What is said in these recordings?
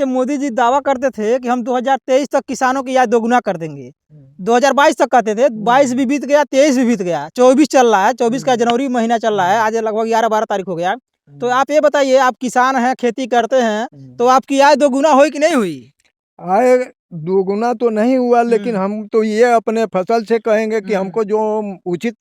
के मोदी जी दावा करते थे कि हम 2023 तक किसानों की आय दोगुना कर देंगे। 2022 तक कहते थे, 22 भी बीत गया, 23 भी बीत गया, 24 चल रहा है, 24 का जनवरी महीना चल रहा है, आज लगभग 11-12 तारीख हो गया। तो आप ये बताइए, आप किसान हैं, खेती करते हैं, तो आपकी आय दोगुना हुई कि नहीं हुई? आय दोगुना तो नहीं हुआ, लेकिन हम तो ये अपने फसल से कहेंगे कि हमको जो उचित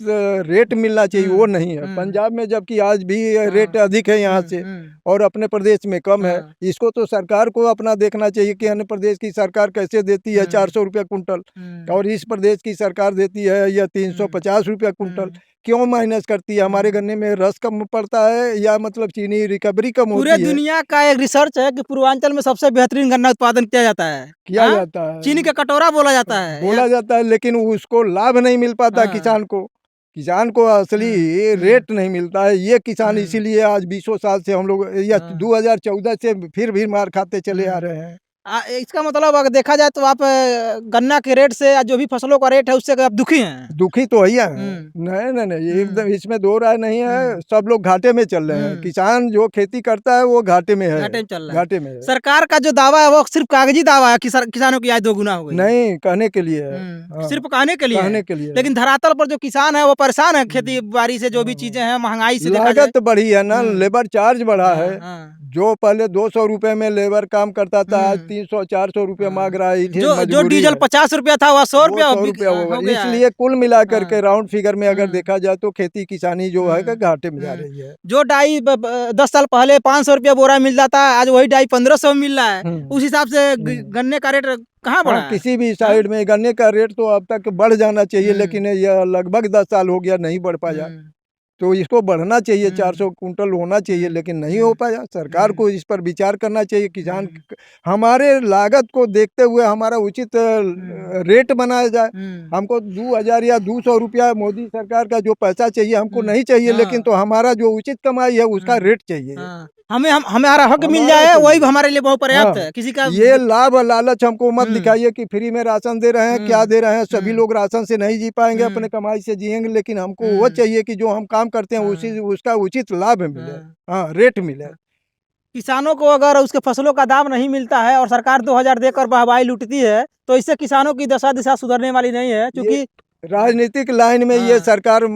रेट मिलना चाहिए वो नहीं है। पंजाब में जबकि आज भी रेट अधिक है यहाँ से और अपने प्रदेश में कम है। इसको तो सरकार को अपना देखना चाहिए कि अन्य प्रदेश की सरकार कैसे देती है 400 रुपया कुंटल और इस प्रदेश की सरकार देती है या 350 रुपया कुंटल। क्यों माइनस करती है? हमारे गन्ने में रस कम पड़ता है या मतलब चीनी रिकवरी कम होती है? पूरे दुनिया का एक रिसर्च है कि पूर्वांचल में सबसे बेहतरीन गन्ना उत्पादन किया जाता है। किया जाता है, चीनी का कटोरा बोला जाता है, लेकिन उसको लाभ नहीं मिल पाता किसान को। किसान को असली रेट नहीं मिलता है। ये किसान इसीलिए आज 20 साल से हम लोग या 2014 से फिर भी मार खाते चले आ रहे हैं। इसका मतलब अगर देखा जाए तो आप गन्ना के रेट से या जो भी फसलों का रेट है उससे आप दुखी हैं? दुखी तो है। नहीं, एकदम इसमें दो राय नहीं है। सब लोग घाटे में चल रहे हैं। किसान जो खेती करता है वो घाटे में है, घाटे में है। सरकार का जो दावा है वो सिर्फ कागजी दावा है कि किसानों की आय दोगुना हो गई। नहीं, कहने के लिए है, सिर्फ कहने के लिए। लेकिन धरातल पर जो किसान है वो परेशान है, खेती बाड़ी से जो भी चीजें हैं, महंगाई से लागत बढ़ी है ना, लेबर चार्ज बढ़ा है। जो पहले 200 रुपए में लेबर काम करता था, आज 300-400 रुपए मांग रहा है। जो डीजल 50 रुपया था वह 100 रुपया होगा। इसलिए कुल मिलाकर के राउंड फिगर में अगर देखा जाए तो खेती किसानी जो है घाटे में जा रही है। जो डाई 10 साल पहले 500 रुपया बोरा मिल जाता है, आज वही डाई 1500 मिल रहा है। उस हिसाब से गन्ने का रेट कहाँ बढ़ा? किसी भी साइड में गन्ने का रेट तो अब तक बढ़ जाना चाहिए, लेकिन यह लगभग 10 साल हो गया नहीं बढ़ पाया। तो इसको बढ़ना चाहिए, 400 कुंटल होना चाहिए, लेकिन नहीं हो पाया। सरकार को इस पर विचार करना चाहिए। किसान हमारे लागत को देखते हुए हमारा उचित रेट बनाया जाए। हमको 2000 या 200 रुपया मोदी सरकार का जो पैसा चाहिए हमको नहीं चाहिए, लेकिन तो हमारा जो उचित कमाई है उसका रेट चाहिए। हमारा हक मिल जाए वही हमारे लिए बहुत पर्याप्त है। किसी का ये लाभ लालच हमको मत दिखाइए कि फ्री में राशन दे रहे हैं, क्या दे रहे हैं। सभी लोग राशन से नहीं जी पाएंगे, अपने कमाई से जिएंगे, लेकिन हमको वो चाहिए कि जो हम काम करते हैं उसका उचित लाभ मिले, रेट मिले। किसानों को अगर उसके फसलों का दाम नहीं मिलता है और सरकार 2000 देकर वाहवाही लूटती है तो इससे किसानों की दशा दिशा सुधरने वाली नहीं है। क्योंकि राजनीतिक लाइन में ये सरकार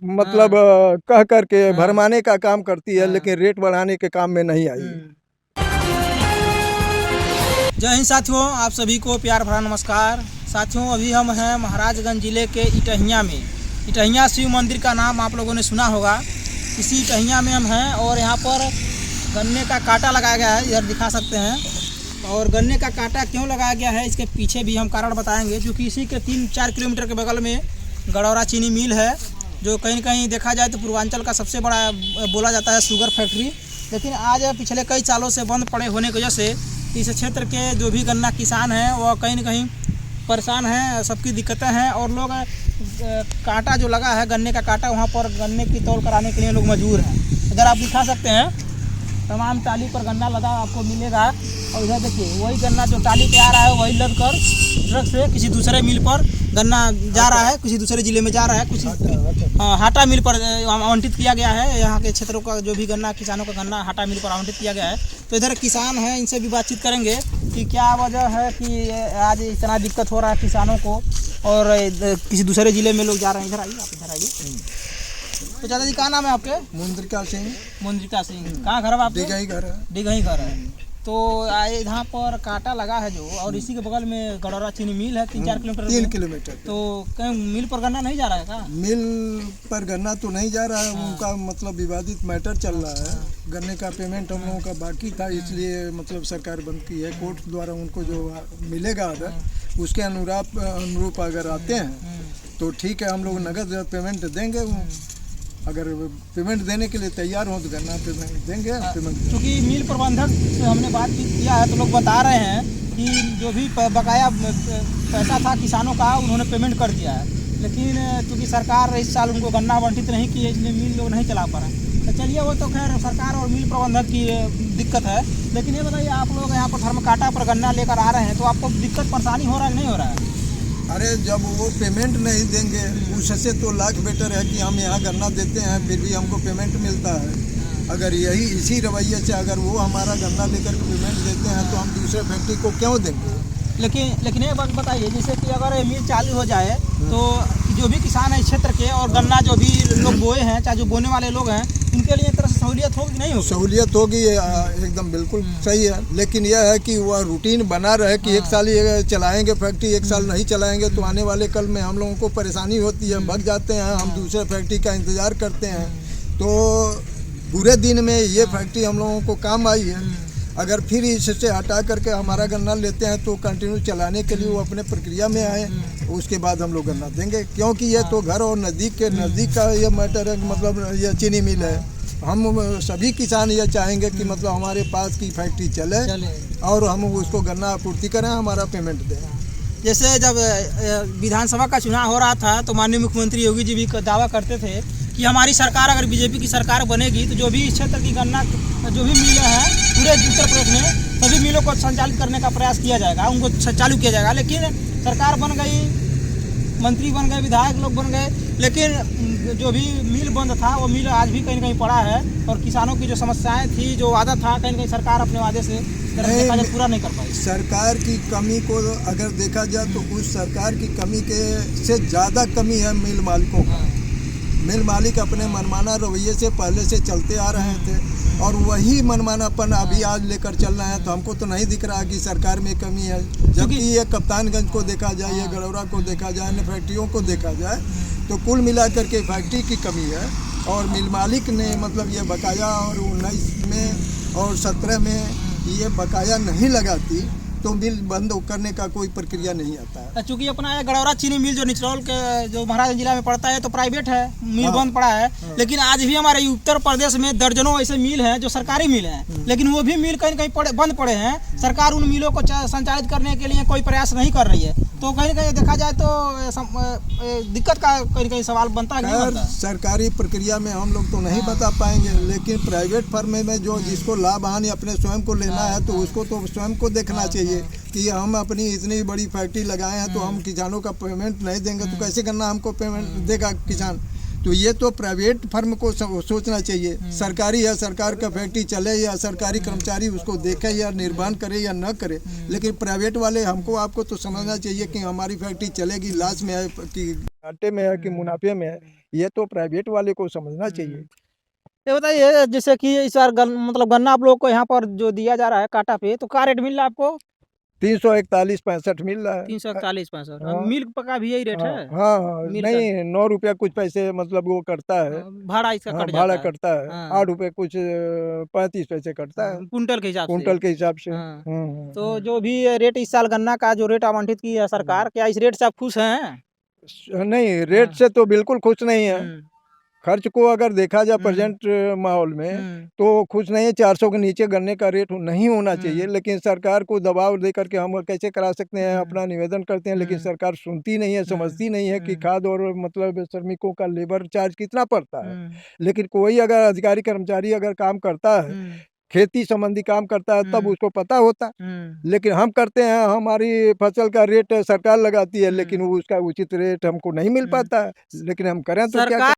मतलब कह करके भरमाने का काम करती है, लेकिन रेट बढ़ाने के काम में नहीं आई। जय हिंद साथियों, आप सभी को प्यार भरा नमस्कार। साथियों, अभी हम हैं महाराजगंज जिले के इटहिया में। इटहिया शिव मंदिर का नाम आप लोगों ने सुना होगा। इसी इटहिया में हम हैं और यहाँ पर गन्ने का कांटा लगाया गया है, इधर दिखा सकते हैं। और गन्ने का कांटा क्यों लगाया गया है इसके पीछे भी हम कारण बताएंगे। क्योंकि इसी के 3-4 किलोमीटर के बगल में गड़ौरा चीनी मिल है, जो कहीं न कहीं देखा जाए तो पूर्वांचल का सबसे बड़ा बोला जाता है शुगर फैक्ट्री। लेकिन आज पिछले कई सालों से बंद पड़े होने की वजह से इस क्षेत्र के जो भी गन्ना किसान हैं वह कहीं न कहीं परेशान हैं, सबकी दिक्कतें हैं। और लोग कांटा जो लगा है गन्ने का कांटा, वहाँ पर गन्ने की तौल कराने के लिए लोग मजबूर हैं। इधर आप दिखा सकते हैं, तमाम टाली पर गन्ना लदा आपको मिलेगा। और इधर देखिए वही गन्ना जो टाली पे आ रहा है वही लद कर ट्रक से किसी दूसरे मिल पर गन्ना जा रहा है, किसी दूसरे जिले में जा रहा है, कुछ हाटा मिल पर आवंटित किया गया है। यहाँ के क्षेत्रों का जो भी गन्ना किसानों का गन्ना हाटा मिल पर आवंटित किया गया है। तो इधर किसान हैं, इनसे भी बातचीत करेंगे कि क्या वजह है कि आज इतना दिक्कत हो रहा है किसानों को और किसी दूसरे जिले में लोग जा रहे हैं। इधर आइए, आप इधर आइए। तो चाचा जी, क्या नाम है आपके? मुंद्रिका सिंह। मुंद्रिका सिंह, कहाँ घर है आपके? डिगही घर है। तो यहाँ पर कांटा लगा है जो, और इसी के बगल में गड़ौरा चीनी मिल है 3-4 किलोमीटर। 3 किलोमीटर। तो कहीं मिल पर गन्ना नहीं जा रहा है क्या? मिल पर गन्ना तो नहीं जा रहा है। उनका मतलब विवादित मैटर चल रहा है। गन्ने का पेमेंट हम लोगों का बाकी था, इसलिए मतलब सरकार बंद की है। कोर्ट द्वारा उनको जो मिलेगा अगर उसके अनुरूप अगर आते हैं तो ठीक है, हम लोग नगद पेमेंट देंगे। अगर पेमेंट देने के लिए तैयार हो तो गन्ना पेमेंट देंगे। क्योंकि मिल प्रबंधक से हमने बात किया है तो लोग बता रहे हैं कि जो भी बकाया पैसा था किसानों का उन्होंने पेमेंट कर दिया है। लेकिन क्योंकि सरकार इस साल उनको गन्ना आवंटित नहीं की है, इसलिए मिल लोग नहीं चला पा रहे हैं। तो चलिए, वो तो खैर सरकार और मिल प्रबंधक की दिक्कत है। लेकिन ये बताइए, आप लोग यहाँ पर धर्मकांटा पर गन्ना लेकर आ रहे हैं तो आपको दिक्कत परेशानी हो रहा है नहीं हो रहा है? अरे जब वो पेमेंट नहीं देंगे उससे तो लाख बेटर है कि हम यहाँ गन्ना देते हैं फिर भी हमको पेमेंट मिलता है। अगर यही इसी रवैये से अगर वो हमारा गन्ना लेकर पेमेंट देते हैं तो हम दूसरे फैक्ट्री को क्यों देंगे? लेकिन एक बात बताइए, जैसे कि अगर ये मिल चालू हो जाए तो जो भी किसान है इस क्षेत्र के और गन्ना जो भी लोग बोए हैं, चाहे जो बोने वाले लोग हैं, उनके लिए एक तरह से सहूलियत होगी कि नहीं होगी? सहूलियत होगी, एकदम बिल्कुल सही है, लेकिन यह है कि वह रूटीन बना रहे कि एक साल ये चलाएंगे फैक्ट्री, एक साल नहीं चलाएंगे तो आने वाले कल में हम लोगों को परेशानी होती है, भग जाते हैं, हम दूसरे फैक्ट्री का इंतज़ार करते हैं। तो बुरे दिन में ये फैक्ट्री हम लोगों को काम आई है। अगर फिर इससे हटा करके हमारा गन्ना लेते हैं तो कंटिन्यू चलाने के लिए वो अपने प्रक्रिया में आए, उसके बाद हम लोग गन्ना देंगे, क्योंकि ये तो घर और नज़दीक का ये मैटर है। मतलब ये चीनी मिल है, हम सभी किसान ये चाहेंगे कि मतलब हमारे पास की फैक्ट्री चले और हम उसको गन्ना आपूर्ति करें, हमारा पेमेंट दें। जैसे जब विधानसभा का चुनाव हो रहा था तो माननीय मुख्यमंत्री योगी जी भी दावा करते थे कि हमारी सरकार, अगर बीजेपी की सरकार बनेगी तो जो भी इस क्षेत्र की गन्ना जो भी मिलें हैं पूरे उत्तर प्रदेश में सभी मिलों को संचालित करने का प्रयास किया जाएगा, उनको चालू किया जाएगा। लेकिन सरकार बन गई, मंत्री बन गए, विधायक लोग बन गए, लेकिन जो भी मिल बंद था वो मिल आज भी कहीं न कहीं पड़ा है और किसानों की जो समस्याएं थी, जो वादा था, कहीं न कहीं सरकार अपने वादे से पूरा नहीं कर पाई। सरकार की कमी को अगर देखा जाए तो उस सरकार की कमी के से ज़्यादा कमी है मिल मालिकों का। मिल मालिक अपने मनमाना रवैये से पहले से चलते आ रहे थे और वही मनमानापन अभी आज लेकर चल रहे हैं, तो हमको तो नहीं दिख रहा कि सरकार में कमी है। जबकि ये कप्तानगंज को देखा जाए, ये गड़ौरा को देखा जाए, अन्य फैक्ट्रियों को देखा जाए तो कुल मिलाकर के फैक्ट्री की कमी है। और मिल मालिक ने मतलब ये बकाया और 19 में और 17 में ये बकाया नहीं लगाती तो मिल बंद करने का कोई प्रक्रिया नहीं आता है। चूँकि अपना ये गड़ौरा चीनी मिल जो निचरौल के जो महाराजगंज जिला में पड़ता है तो प्राइवेट है, मिल बंद पड़ा है। लेकिन आज भी हमारे उत्तर प्रदेश में दर्जनों ऐसे मिल हैं जो सरकारी मिल हैं, लेकिन वो भी मिल कहीं कहीं बंद पड़े हैं। सरकार उन मिलों को संचालित करने के लिए कोई प्रयास नहीं कर रही है, तो कहीं ना कहीं देखा जाए तो दिक्कत का कहीं कहीं सवाल बनता है कि नहीं बनता? सरकारी प्रक्रिया में हम लोग तो नहीं बता पाएंगे, लेकिन प्राइवेट फर्म में जो जिसको लाभ हानि अपने स्वयं को लेना है तो उसको तो स्वयं को देखना चाहिए कि हम अपनी इतनी बड़ी फैक्ट्री लगाए हैं तो हम किसानों का पेमेंट नहीं देंगे तो कैसे करना, हमको पेमेंट देगा किसान? तो ये तो प्राइवेट फर्म को सोचना चाहिए। सरकारी है, सरकार का फैक्ट्री चले या सरकारी कर्मचारी उसको देखे या निर्माण करे या न करे, लेकिन प्राइवेट वाले हमको आपको तो समझना चाहिए कि हमारी फैक्ट्री चलेगी, लॉस में है कि घाटे में है कि मुनाफे में है, ये तो प्राइवेट वाले को समझना चाहिए। ये बताइए, जैसे कि इस बार मतलब गन्ना आप लोग को यहाँ पर जो दिया जा रहा है कांटा पे, तो क्या रेट मिल रहा है आपको? 341-65 मिल रहा है। 341-65 हाँ। मिल्क का भी यही रेट है? हाँ, मिल नहीं 9 रुपया कुछ पैसे मतलब वो करता है, भाड़ा इसका कट भाड़ा जाता है। कटता है। हाँ। 8 रुपये कुछ 35 पैसे कटता है कुंटल के हिसाब से। कुंटल के हिसाब से। हाँ। तो जो भी रेट इस साल गन्ना का जो रेट आवंटित की है सरकार, क्या इस रेट से आप खुश हैं? नहीं, रेट से तो बिल्कुल खुश नहीं है। हम्म, खर्च को अगर देखा जाए प्रेजेंट माहौल में तो खुश नहीं है। 400 के नीचे गन्ने का रेट नहीं होना चाहिए, लेकिन सरकार को दबाव दे करके हम कैसे करा सकते हैं, अपना निवेदन करते हैं, लेकिन सरकार सुनती नहीं है, समझती नहीं है कि खाद और मतलब श्रमिकों का लेबर चार्ज कितना पड़ता है। लेकिन कोई अगर अधिकारी कर्मचारी अगर काम करता है, खेती संबंधी काम करता है, तब उसको पता होता है। लेकिन हम करते हैं, हमारी फसल का रेट सरकार लगाती है, लेकिन वो उसका उचित रेट हमको नहीं मिल पाता है, लेकिन हम करें तो क्या करें?